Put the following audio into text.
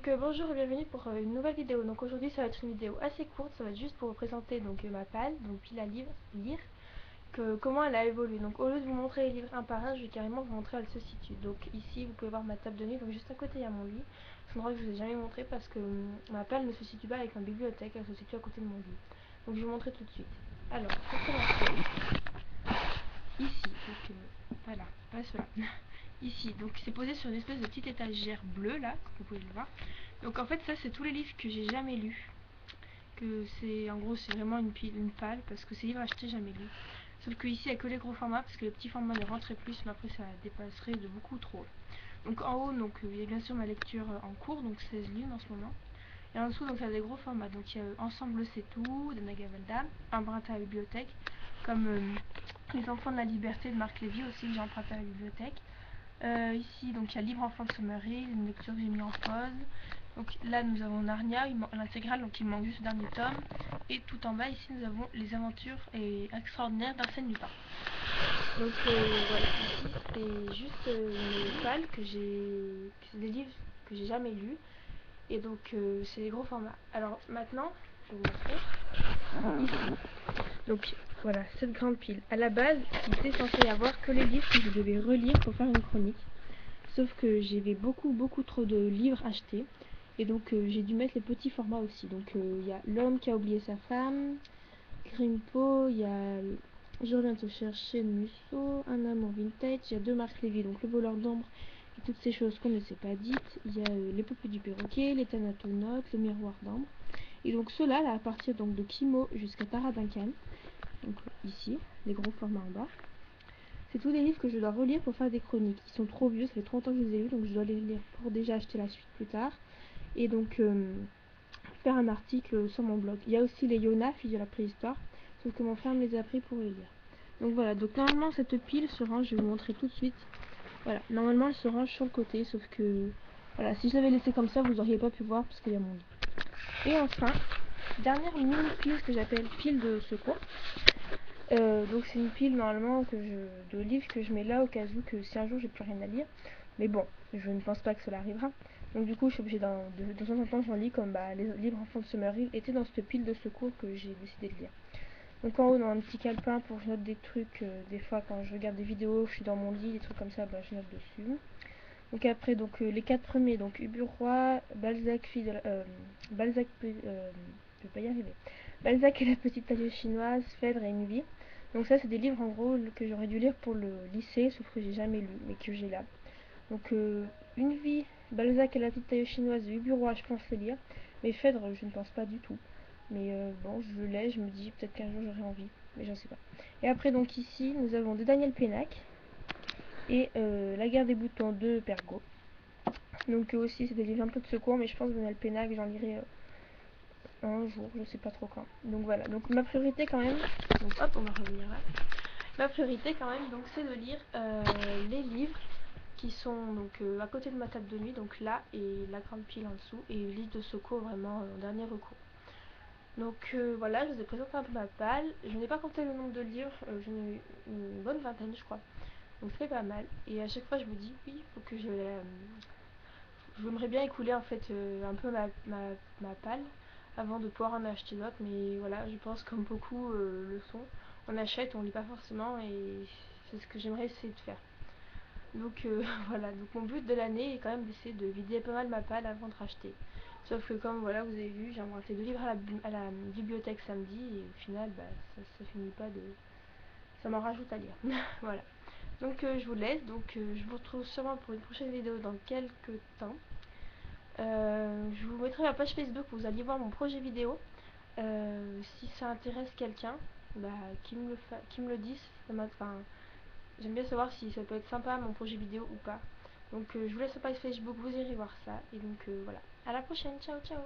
Bonjour et bienvenue pour une nouvelle vidéo. Donc aujourd'hui ça va être une vidéo assez courte, ça va être juste pour vous présenter ma palle, donc pile à lire, comment elle a évolué. Donc au lieu de vous montrer les livres un par un, je vais carrément vous montrer où elle se situe. Donc ici vous pouvez voir ma table de nuit, donc juste à côté il y a mon lit. C'est un endroit que je vous ai jamais montré parce que ma palle ne se situe pas avec ma bibliothèque, elle se situe à côté de mon lit. Donc je vais vous montrer tout de suite. Alors pour commencer, ici, donc voilà, pas cela. Ici, donc c'est posé sur une espèce de petite étagère bleue là, comme vous pouvez le voir. Donc en fait ça c'est tous les livres que j'ai jamais lus. Que c'est en gros c'est vraiment une palle parce que c'est livres achetés jamais lus. Sauf que ici il n'y a que les gros formats parce que les petits formats ne rentraient plus, mais après ça dépasserait de beaucoup trop. Donc en haut donc il y a bien sûr ma lecture en cours, donc 16 livres en ce moment. Et en dessous donc ça a des gros formats, donc il y a Ensemble c'est tout de Nagavalda, Emprunté à la bibliothèque, comme Les enfants de la liberté de Marc Lévy aussi que j'ai emprunté à la bibliothèque. Ici donc il y a Livre enfant de Sommery, une lecture que j'ai mis en pause. Donc là nous avons Narnia, l'intégrale, donc il manque juste le dernier tome. Et tout en bas ici nous avons Les aventures extraordinaires d'Arsène Lupin. Donc voilà, ici c'est juste une palle c'est des livres que j'ai jamais lus. Et donc c'est des gros formats. Alors maintenant, je vais vous montrer. Ici. Donc voilà, cette grande pile. À la base, il était censé y avoir que les livres que je devais relire pour faire une chronique. Sauf que j'avais beaucoup trop de livres achetés. Et donc j'ai dû mettre les petits formats aussi. Donc il y a L'homme qui a oublié sa femme, Grimpo, il y a Je reviens te chercher de Musso, Un amour vintage, il y a deux Marc Lévy, donc Le voleur d'ombre et toutes ces choses qu'on ne s'est pas dites. Il y a L'épopée du perroquet, Les Thanatonautes, Le miroir d'ambre. Et donc ceux-là, là, à partir donc de Kimo jusqu'à Tara Duncan, donc ici, les gros formats en bas. C'est tous des livres que je dois relire pour faire des chroniques. Ils sont trop vieux, ça fait trop longtemps que je les ai lus, donc je dois les lire pour déjà acheter la suite plus tard. Et donc faire un article sur mon blog. Il y a aussi les Yona, filles de la préhistoire, sauf que mon frère me les a pris pour les lire. Donc voilà, donc normalement cette pile se range, je vais vous montrer tout de suite. Voilà, normalement elle se range sur le côté, sauf que voilà, si je l'avais laissé comme ça, vous auriez pas pu voir parce qu'il y a mon lit. Et enfin, dernière mini pile que j'appelle pile de secours. Donc c'est une pile normalement de livres que je mets là au cas où que si un jour j'ai plus rien à lire. Mais bon, je ne pense pas que cela arrivera. Donc du coup je suis obligée de temps en temps j'en lis comme les livres enfants de Sommery étaient dans cette pile de secours que j'ai décidé de lire. Donc en haut dans un petit calepin pour que je note des trucs, des fois quand je regarde des vidéos, je suis dans mon lit, des trucs comme ça, bah, je note dessus. Donc après donc les 4 premiers, donc Ubu Roi, Balzac, Balzac, je vais pas y arriver. Balzac et la petite tailleuse chinoise, Phèdre et Une vie. Donc ça c'est des livres en gros que j'aurais dû lire pour le lycée, sauf que j'ai jamais lu, mais que j'ai là. Donc Une vie, Balzac et la petite tailleuse chinoise de Ubu Roi, je pense les lire. Mais Phèdre, je ne pense pas du tout. Mais bon, je l'ai, je me dis peut-être qu'un jour j'aurai envie, mais j'en sais pas. Et après donc ici, nous avons de Daniel Pénac et La guerre des boutons de Pergaud. Donc aussi c'est des livres un peu de secours, mais je pense que Daniel Pénac j'en lirai un jour, je sais pas trop quand. Donc voilà, donc ma priorité quand même, donc hop on va revenir là. Ma priorité quand même donc c'est de lire les livres qui sont donc à côté de ma table de nuit, donc là et la grande pile en dessous, et les livres de secours vraiment en dernier recours. Donc voilà, je vous ai présenté un peu ma palle. Je n'ai pas compté le nombre de livres, j'en ai eu une bonne vingtaine je crois. Donc c'est pas mal. Et à chaque fois je me dis oui, il faut que j'aimerais bien écouler en fait un peu ma palle avant de pouvoir en acheter d'autres. Mais voilà, je pense comme beaucoup le sont. On achète, on lit pas forcément et c'est ce que j'aimerais essayer de faire. Donc voilà, donc mon but de l'année est quand même d'essayer de vider pas mal ma palle avant de racheter. Sauf que comme voilà vous avez vu, j'ai emprunté 2 livres à la bibliothèque samedi et au final bah, ça finit pas de... ça m'en rajoute à lire. Voilà. Donc je vous laisse, donc je vous retrouve sûrement pour une prochaine vidéo dans quelques temps. Je vous mettrai ma page Facebook où vous allez voir mon projet vidéo. Si ça intéresse quelqu'un, bah, qui me le dise. J'aime bien savoir si ça peut être sympa mon projet vidéo ou pas. Donc je vous laisse la page Facebook, vous irez voir ça. Et donc voilà. À la prochaine, ciao ciao.